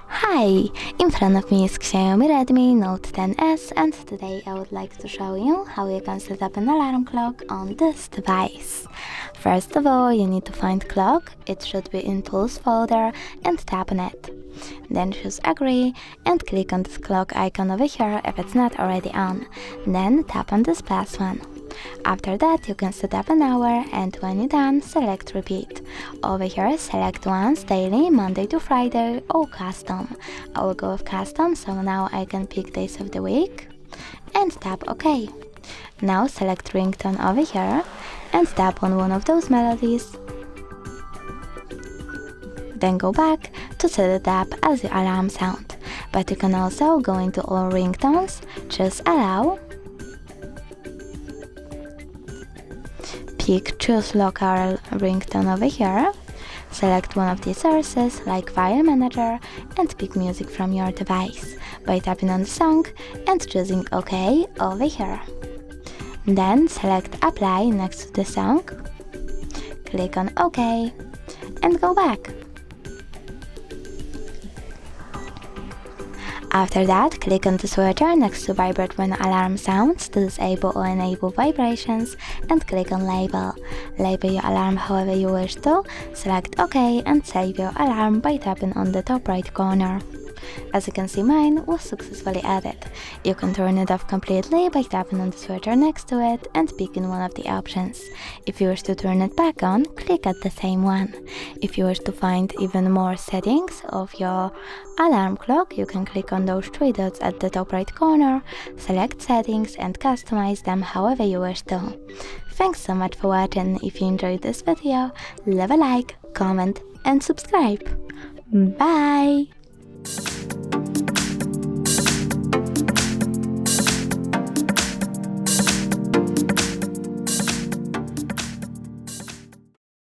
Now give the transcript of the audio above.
Hi! In front of me is XIAOMI Redmi Note 10s, and today I would like to show you how you can set up an alarm clock on this device. First of all, you need to find clock. It should be in Tools folder, and tap on it. Then choose Agree and click on this clock icon over here if it's not already on. Then tap on this plus one. After that, you can set up an hour, and when you're done, select Repeat. Over here, select once daily, Monday to Friday, or Custom. I will go with Custom, so now I can pick days of the week. And tap OK. Now select Ringtone over here, and tap on one of those melodies. Then go back to set it up as your alarm sound. But you can also go into all ringtones, choose Allow, pick Choose Local Ringtone over here, select one of these sources like File Manager, and pick music from your device by tapping on the song and choosing OK over here. Then select Apply next to the song, click on OK, and go back. After that, click on the switcher next to Vibrate when alarm sounds to disable or enable vibrations, and click on Label. Label your alarm however you wish to, select OK and save your alarm by tapping on the top right corner. As you can see, mine was successfully added. You can turn it off completely by tapping on the switcher next to it and picking one of the options. If you wish to turn it back on, click at the same one. If you wish to find even more settings of your alarm clock, you can click on those three dots at the top right corner, select Settings and customize them however you wish to. Thanks so much for watching. If you enjoyed this video, leave a like, comment and subscribe. Bye!